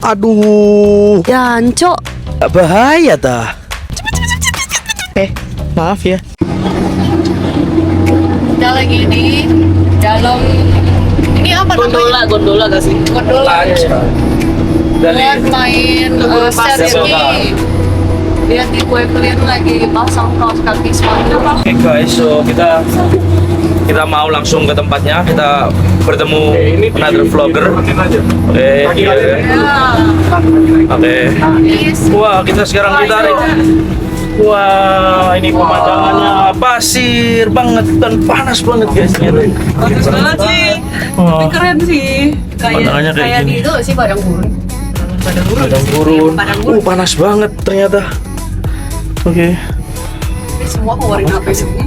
Aduh, Jancok. bahaya dah. Maaf ya. Kita lagi di dalam ini apa namanya? Gondola gak sih? Gondola. Dari Buat main set ini. Lihat di kue clear lagi pasang kaos kaki sepatu. Oke guys, so kita mau langsung ke tempatnya. Kita bertemu another vlogger. Oke. Wah, kita sekarang ditarik. Wah, ini pemandangannya pasir banget dan panas banget guys. Bagus banget sih. Tapi keren sih. Pemandangannya kayak Kayak gini. di itu sih padang gurun. Padang gurun. Panas banget ternyata. Oke. Semua keluarin HP semua.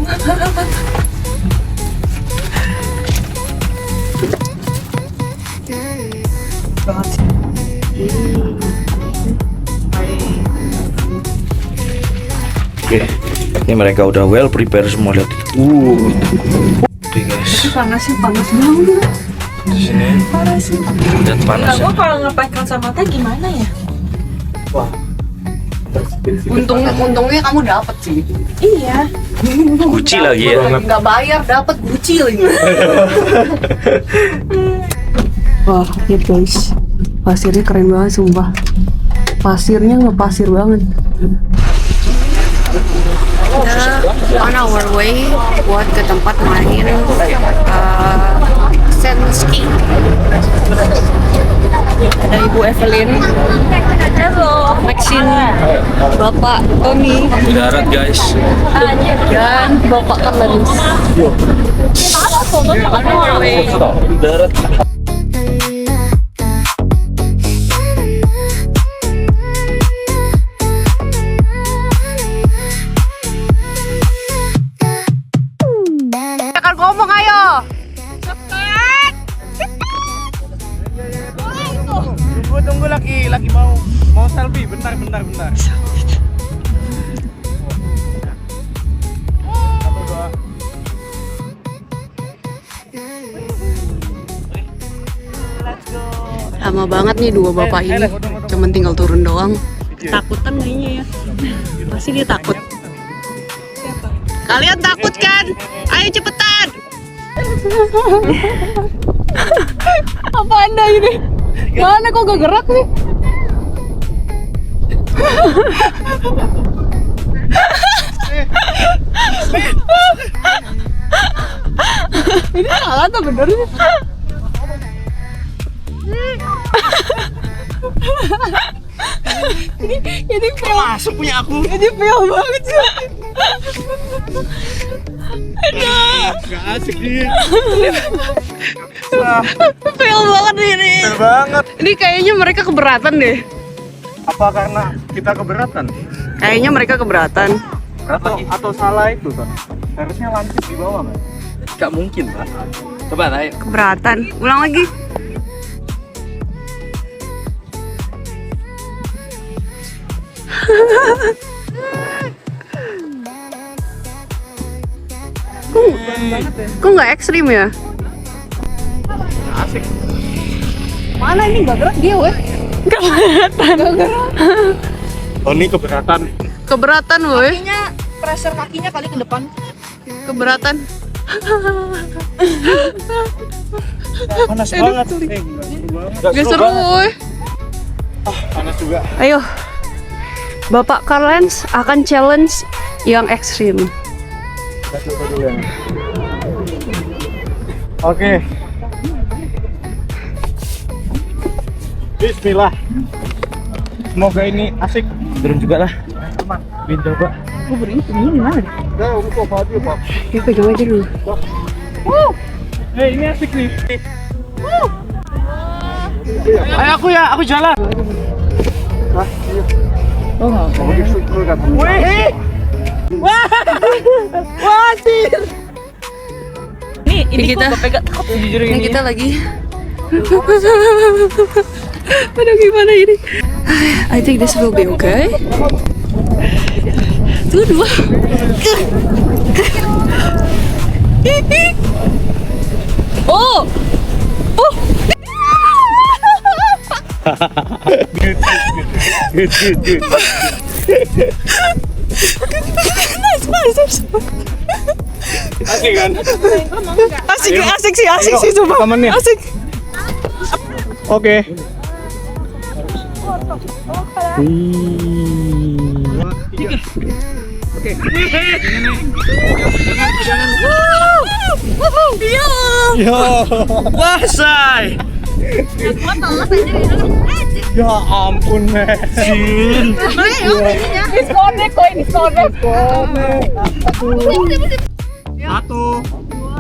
Oke. Ini mereka udah well prepare semua, lihat. Oke guys. Panas banget. Di sini. Dan panas. Gue kalau ngepack kacamata gimana ya? Untungnya kamu dapet sih. Iya. Gucci lagi ya. Nggak bayar dapet Gucci lagi. Wah, lihat guys. Pasirnya keren banget sumpah. Pasirnya ngepasir banget. Kita on our way buat ke tempat main sand ski. Ada Ibu Evelyn, Halo. Maxine, Bapak Tony, Darat guys. dan Bapak Kalens. On our way. Darat. Akan ngomong ayo. Tunggu lagi mau selfie, bentar. Satu, dua. Lama banget nih dua bapak ini. Cuman tinggal turun doang. Takutan kayaknya ya. Pasti dia takut. Kalian takut kan? Ayo cepetan. Apa anda ini? Mana kok gak gerak nih? Ini salah atau bener sih? ini fail. Masuk punya aku. Ini fail banget sih. Gak asik nih. Fail banget ini. Bener banget. Ini kayaknya mereka keberatan deh. Apa karena kita keberatan? Kayaknya mereka keberatan. Atau salah itu kan? Harusnya lancip di bawah kan? Gak mungkin, Pak. Coba ayo. Keberatan. Ulang lagi. Kok nggak ekstrim ya? Asik. Mana ini nggak gerak dia, weh? Oh ini keberatan. Keberatan, weh. Kakinya pressure kakinya kali ke depan. Keberatan. Panas banget. Gak seru, weh. Panas juga. Ayo, Bapak Kalens akan challenge yang ekstrim. Kita coba dulu ya. Oke. Bismillah. Semoga ini asik. Turun juga lah. Bin coba. Gue berhenti ini gimana? Ya, udah kok Pak. Kita pegang aja dulu. Ini asik nih. Ayo aku jalan. Oh, mau disyukur kan. Wih. Wah, Ini kita gua pegang takut jujur ini ini. kita lagi. Aduh gimana ini? I think this will be okay. Tuh dua. Oh. Asik kan? Asik sih coba. Temennya. Asik. Oke. Ya. Wah, say. Ya ampun, Mesin. Disconnect kok, disconnect. Satu,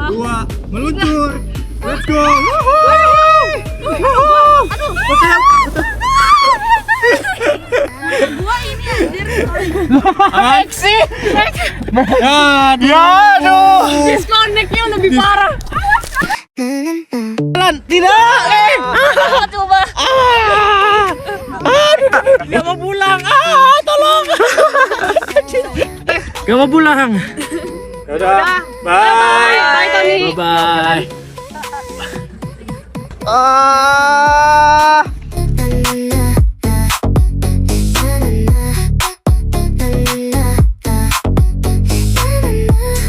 dua, meluncur. Let's go. Gua ini anjir. Ya, aduh. Disconnectnya lebih parah. Coba. Gak mau pulang. Tolong. Gak mau pulang. Dadah. Bye. Bye Tony. Bye.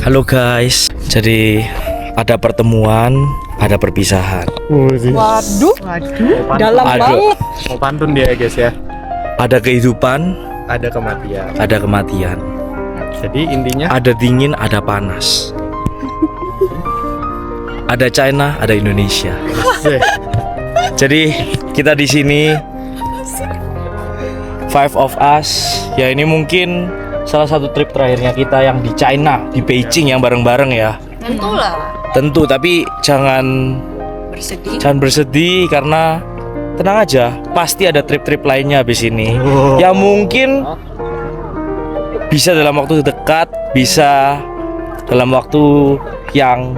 Halo guys, jadi ada pertemuan, ada perpisahan. Waduh. Dalam Aduh. banget. Mau pantun dia guys ya. Ada kehidupan, Ada kematian. ada kematian. Jadi intinya Ada dingin, ada panas. Ada China, ada Indonesia. Jadi kita di sini Five of Us. Ya ini mungkin salah satu trip terakhirnya kita yang di China, di Beijing yang bareng-bareng ya. Tentu lah. Tentu, tapi jangan bersedih karena tenang aja, pasti ada trip-trip lainnya habis ini. Ya mungkin bisa dalam waktu dekat, bisa dalam waktu yang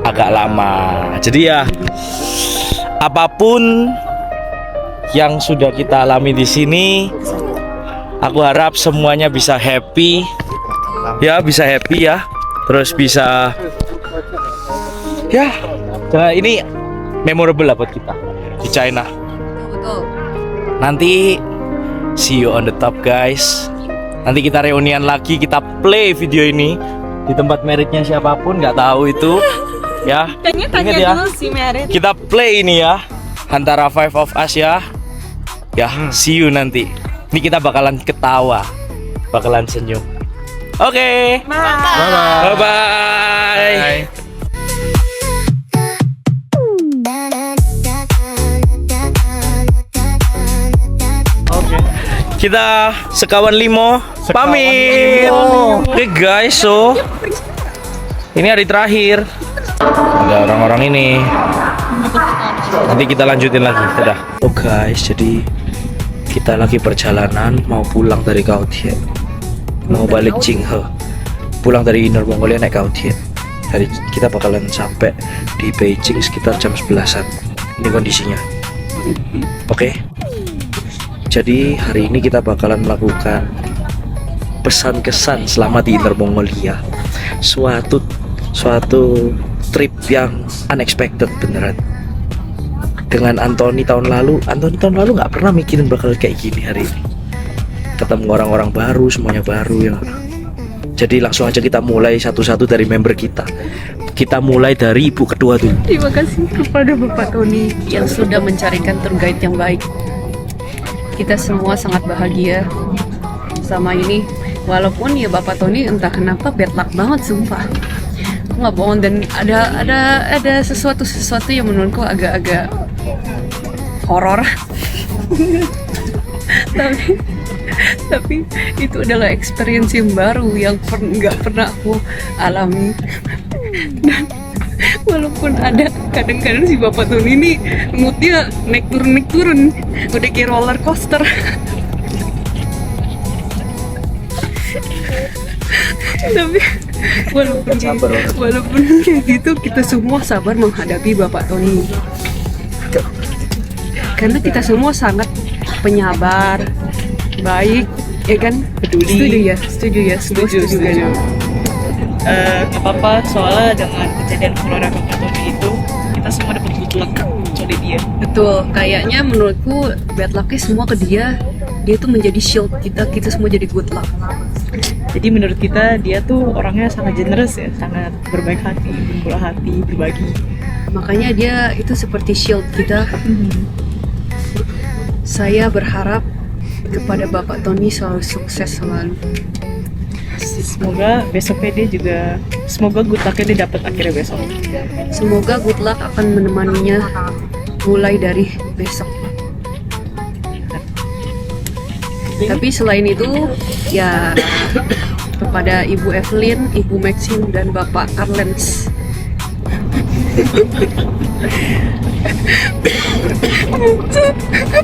agak lama. Jadi ya apapun yang sudah kita alami di sini, aku harap semuanya bisa happy. Ya, bisa happy ya. Terus bisa ya, ini memorable lah buat kita di China. Betul. Nanti see you on the top guys. Nanti kita reunian lagi, kita play video ini di tempat meritnya siapapun, nggak tahu itu. Ya, Kayaknya tanya ingat ya, dulu si Merit. kita play ini ya antara Five of Us ya. Ya, see you nanti. Ini kita bakalan ketawa, bakalan senyum. Oke. bye-bye. Bye-bye. Oke. Kita sekawan limo pamit. limo. Oke guys, so ini hari terakhir. Ada orang-orang ini. Nanti kita lanjutin lagi. Dadah. Oh guys, jadi kita lagi perjalanan mau pulang dari Gautier. Mau balik Jinghe. Pulang dari Inner Mongolia naik Gautier. Dari kita bakalan sampai di Beijing sekitar jam 11-an. Ini kondisinya. Oke. Jadi hari ini kita bakalan melakukan pesan kesan selama di Inner Mongolia. Suatu trip yang unexpected beneran. Dengan Anthony tahun lalu nggak pernah mikirin bakal kayak gini hari ini. Ketemu orang-orang baru, semuanya baru ya. Jadi langsung aja kita mulai satu-satu dari member kita. Kita mulai dari ibu kedua dulu. Terima kasih kepada Bapak Tony yang sudah mencarikan tour guide yang baik. Kita semua sangat bahagia sama ini. Walaupun ya Bapak Tony entah kenapa bad luck banget sumpah. Aku nggak bohong, dan ada sesuatu yang menurutku agak-agak horor. tapi itu adalah experience yang baru yang nggak pernah aku alami. Dan walaupun ada kadang-kadang si Bapak Tony ini moodnya naik turun udah kayak roller coaster. Tapi walaupun kayak gitu, kita semua sabar menghadapi Bapak Tony. Karena kita semua sangat penyabar, baik, ya kan? Peduli. Setuju kan? Gak apa-apa, soalnya dengan kejadian keluarga Bapak Tony itu kita semua dapat bukti good luck dari dia. Betul, kayaknya menurutku bad luck-nya semua ke dia. Dia tuh menjadi shield kita, kita semua jadi good luck. Jadi menurut kita dia tuh orangnya sangat generous ya, sangat berbaik hati, bermurah hati, berbagi. Makanya dia itu seperti shield kita. Saya berharap kepada Bapak Tony selalu sukses selalu. Semoga besoknya dia juga, semoga good luck-nya dia dapat akhirnya besok. Semoga good luck akan menemaninya mulai dari besok. Tapi selain itu, ya kepada Ibu Evelyn, Ibu Maxine, dan Bapak Karlens.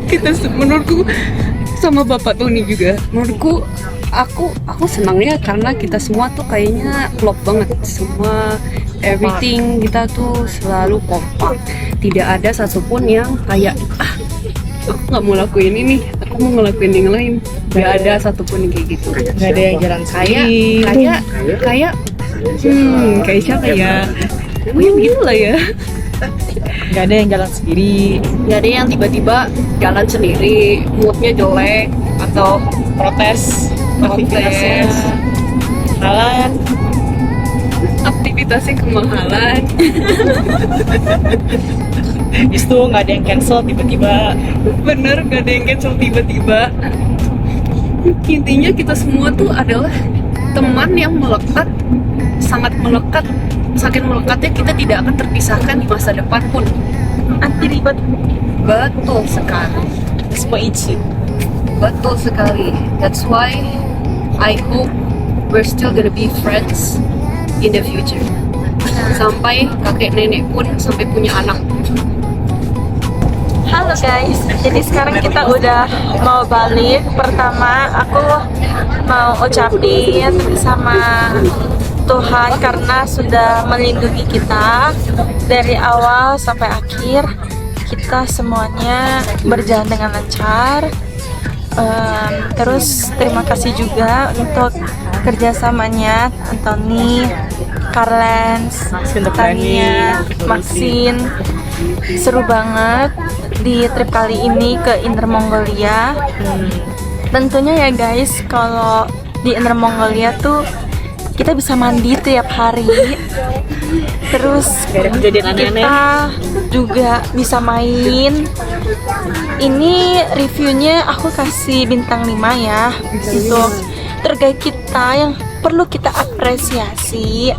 Kita menurutku sama Bapak Tony juga. Menurutku aku senangnya karena kita semua tuh kayaknya klop banget. Semua everything kita tuh selalu kompak. Tidak ada satupun yang kayak aku nggak mau lakuin ini, aku mau ngelakuin yang lain. Nggak ada satupun yang kayak gitu. Nggak ada yang jalan kayak sendiri. kayak kayak siapa ya? Ya begitu lah ya. Nggak ada yang jalan sendiri. Nggak ada yang tiba-tiba jalan sendiri, moodnya jelek atau Protes aktivitasnya kemahalan. aktivitasnya kemahalan. Itu nggak ada yang cancel tiba-tiba. Bener, nggak ada yang cancel tiba-tiba. Intinya kita semua tuh adalah teman yang melekat, sangat melekat. Saking melekatnya kita tidak akan terpisahkan di masa depan pun. Anti ribet. Betul sekali. Semua izin. Betul sekali. That's why I hope we're still gonna be friends in the future. Sampai kakek nenek pun sampai punya anak. Halo guys, jadi sekarang kita udah mau balik. Pertama aku mau ucapin sama Tuhan karena sudah melindungi kita dari awal sampai akhir. Kita semuanya berjalan dengan lancar. Terus terima kasih juga untuk kerjasamanya Anthony, Karlens, Tania, Maxine. Seru banget di trip kali ini ke Inner Mongolia. Tentunya ya guys, kalau di Inner Mongolia tuh kita bisa mandi tiap hari. Terus Gak ada kejadian aneh-aneh. kita juga bisa main. Ini reviewnya aku kasih bintang 5 ya untuk tour guide kita yang perlu kita apresiasi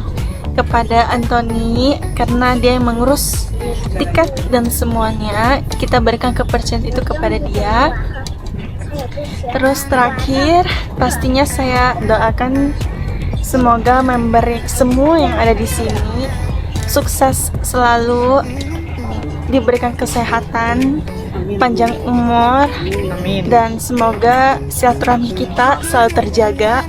kepada Anthony karena dia yang mengurus tiket dan semuanya. Kita berikan kepercayaan itu kepada dia. Terus terakhir pastinya saya doakan semoga member semua yang ada di sini sukses selalu, diberikan kesehatan, panjang umur, dan semoga silaturahmi kita selalu terjaga.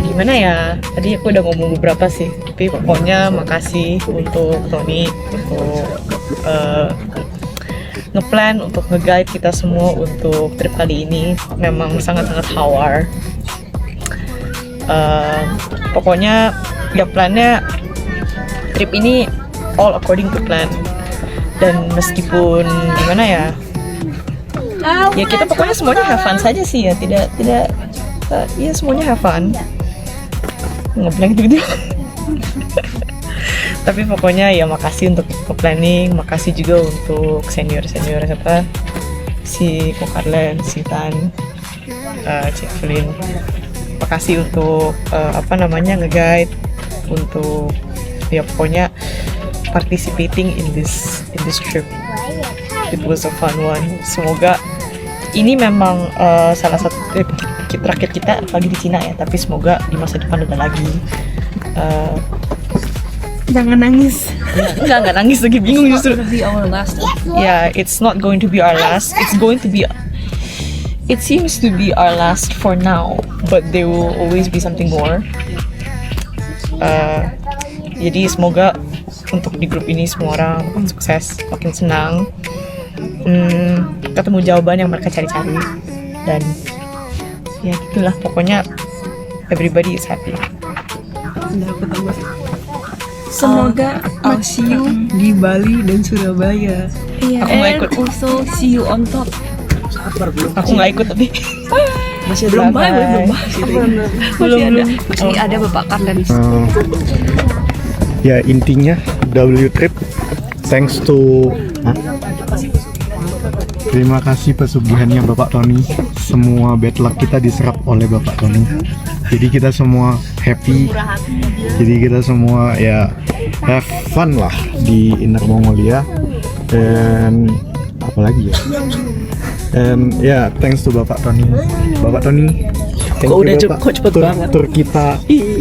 Gimana ya? Tadi aku udah ngomong beberapa sih, tapi pokoknya makasih untuk Tony untuk ngeplan, untuk nge-guide kita semua untuk trip kali ini. Memang sangat-sangat hawar. Pokoknya ya plannya trip ini all according to plan, dan meskipun gimana ya, ya kita pokoknya semuanya have fun saja sih ya, tidak ya semuanya have fun, ngeblank gitu. Tapi pokoknya ya makasih untuk planning, makasih juga untuk senior siapa, si Ko Karlen, si Tan, Cik Flynn. Makasih untuk nge-guide, untuk ya pokoknya participating in this trip. It was a fun one. Semoga ini memang salah satu trip terakhir kita lagi di Cina ya, tapi semoga di masa depan ada lagi. Jangan nangis. Enggak nangis, lagi bingung justru. Be our last. Yeah, it's not going to be our last. It's going to be. It seems to be our last for now, but there will always be something more. Jadi semoga untuk di grup ini semua orang makin sukses, makin senang, ketemu jawaban yang mereka cari-cari, dan ya gitulah pokoknya everybody is happy. semoga I'll see you di Bali dan Surabaya. iya. Aku nggak ikut. Also see you on top. Aku nggak ikut tapi. Masih belum Bye-bye. belum Belum. Masih ada Bapak Karlen. Ya intinya W Trip thanks to terima kasih pesugihannya Bapak Tony. Semua bad luck kita diserap oleh Bapak Tony. Jadi kita semua happy. Jadi kita semua ya have fun lah di Inner Mongolia. Dan apalagi ya. And ya thanks to Bapak Tony. Bapak Tony. thank Kok you, udah Bapak. kok cepet banget? Tur kita,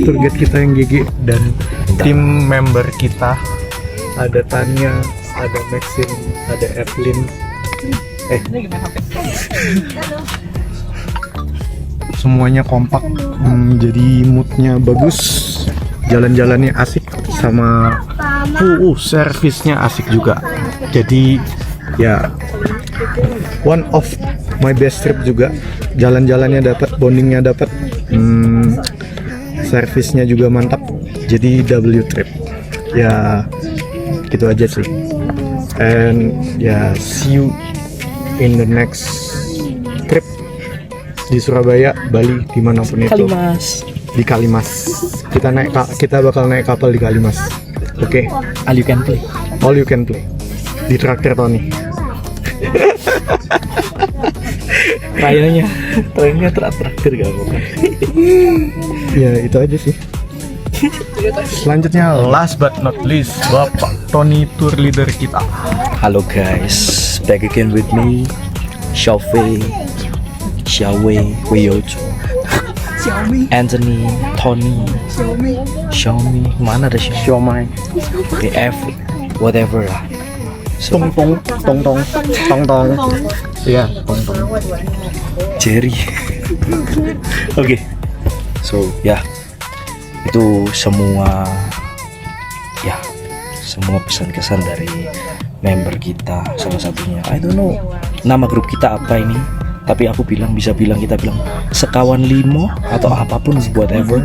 tour guide kita yang GG dan tim member kita ada Tania, ada Maxine, ada Evelyn. Semuanya kompak, jadi moodnya bagus, jalan-jalannya asik, sama servisnya asik juga. Jadi ya one of my best trip juga, jalan-jalannya dapat, bondingnya dapat, servisnya juga mantap. Jadi W Trip ya gitu aja sih. And ya see you in the next trip di Surabaya, Bali, dimanapun itu. Kalimas. Di Kalimas. Kita bakal naik kapal di Kalimas. Oke. All you can play. All you can play. Di traktir Tony. Kayaknya trennya traktir gak apa-apa. Ya itu aja sih. Selanjutnya last but not least Bapak Tony tour leader kita. Halo guys, back again with me, Xiaofei, Weyocho, Anthony, Tony, Xiaomi, mana ada Xiaomi, BF, whatever lah. So, Tong. Iya, tong. Jerry. Oke. So, ya. Itu semua pesan kesan dari member kita, salah satunya I don't know nama grup kita apa ini, tapi aku kita bilang sekawan limo atau apapun, whatever,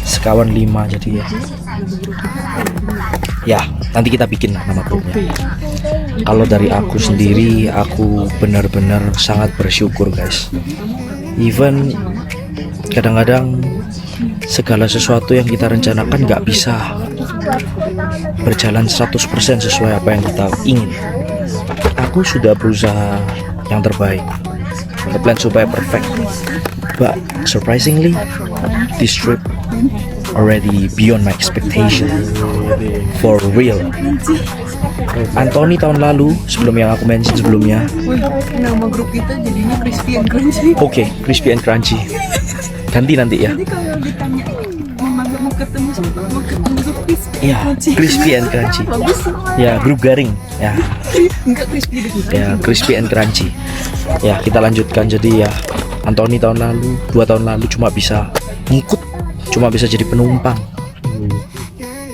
sekawan lima. Jadi ya nanti kita bikin lah nama grupnya. Kalau dari aku sendiri, aku benar-benar sangat bersyukur guys. Even kadang-kadang segala sesuatu yang kita rencanakan nggak bisa berjalan 100% sesuai apa yang kita ingin. Aku sudah berusaha yang terbaik, plan supaya perfect, but surprisingly this trip already beyond my expectation. For real. Anthony tahun lalu, sebelum yang aku mention sebelumnya, Nama grup kita jadinya Crispy and Crunchy. oke, Crispy and Crunchy. Ganti nanti ya. Jadi kalau ditanya mau ketemu grup Crispy Ya, Crispy and Crunchy. bagus. Ya, grup garing. Ya, Enggak Crispy deh. ya Crispy and Crunchy. Ya, kita lanjutkan. Jadi ya, Anthony tahun lalu, 2 tahun lalu cuma bisa ngikut, cuma bisa jadi penumpang.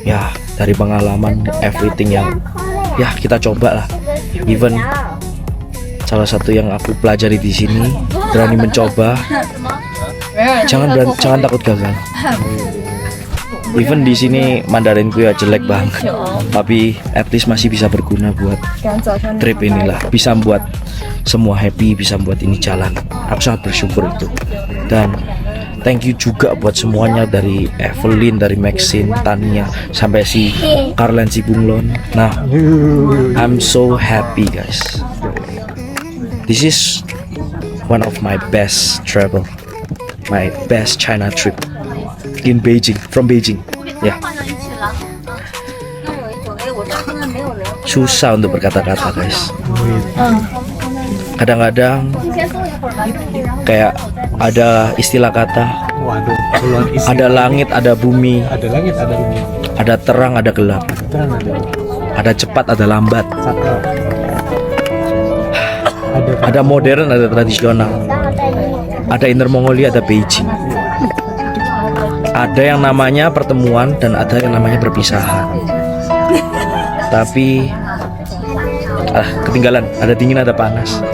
Ya, dari pengalaman everything yang ya kita coba lah. Even salah satu yang aku pelajari di sini, berani mencoba. Jangan takut gagal. Even di sini Mandarinku ya jelek banget, tapi at least masih bisa berguna buat trip inilah. Bisa membuat semua happy, bisa membuat ini jalan. Aku sangat bersyukur itu. Dan thank you juga buat semuanya, dari Evelyn, dari Maxine, Tania, sampai si Karlen, si Bunglon. Nah, I'm so happy guys. This is one of my best travel, my best China trip in Beijing, from Beijing. Ya, susah untuk berkata-kata guys. Kadang-kadang kayak ada istilah kata, Waduh, keluar isi. ada langit, ada bumi, Ada langit, ada bumi. ada terang, ada gelap, Terang ada. ada cepat, ada lambat, Sakral. ada modern, ada tradisional, ada Inner Mongolia, ada Beijing. Ada yang namanya pertemuan dan ada yang namanya perpisahan. Tapi ketinggalan, ada dingin, ada panas.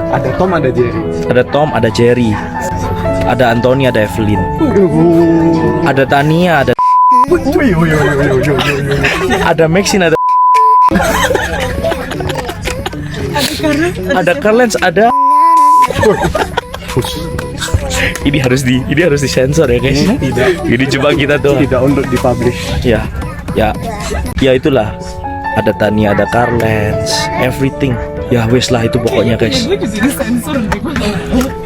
Ada Tom, ada Jerry. Ada Tom, ada Jerry, ada Anthony, ada Evelyn, ada Tania, ada Ada Maxine, ada Carlens, ada. Ini harus disensor ya guys. Tidak. Ini coba kita tuh. Tidak untuk dipublish. Ya itulah. Ada Tania, ada Carlens, everything. Ya wes lah itu pokoknya guys.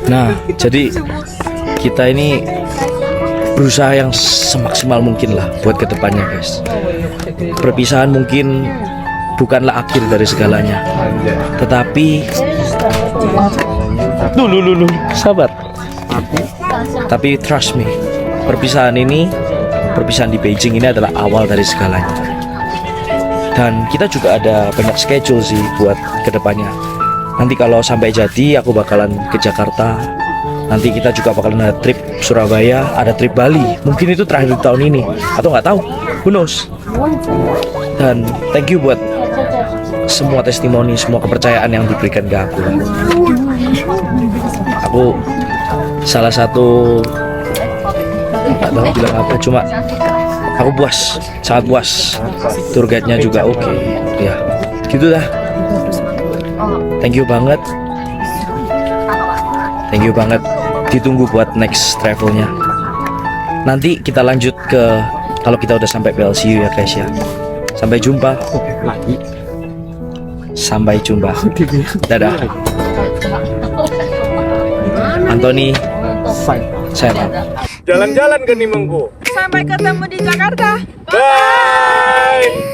Nah, jadi kita ini berusaha yang semaksimal mungkin lah buat kedepannya guys. Perpisahan mungkin bukanlah akhir dari segalanya, tetapi dulu sabar. Tapi trust me, perpisahan di Beijing ini adalah awal dari segalanya. Dan kita juga ada banyak schedule sih buat kedepannya. Nanti kalau sampai jadi aku bakalan ke Jakarta. Nanti kita juga bakalan ada trip Surabaya, ada trip Bali. Mungkin itu terakhir di tahun ini, atau nggak tahu, who knows. Dan thank you buat semua testimoni, semua kepercayaan yang diberikan ke aku. Aku salah satu, nggak tahu bilang apa, cuma aku puas, sangat puas. Tour guide-nya juga oke. Ya, gitu dah. Thank you banget. Ditunggu buat next travelnya. Nanti kita lanjut ke kalau kita udah sampai PLCU ya guys ya. Sampai jumpa. Dadah. Anthony, saya Pak. Jalan-jalan ke Nimenggo. Sampai ketemu di Jakarta. Bye.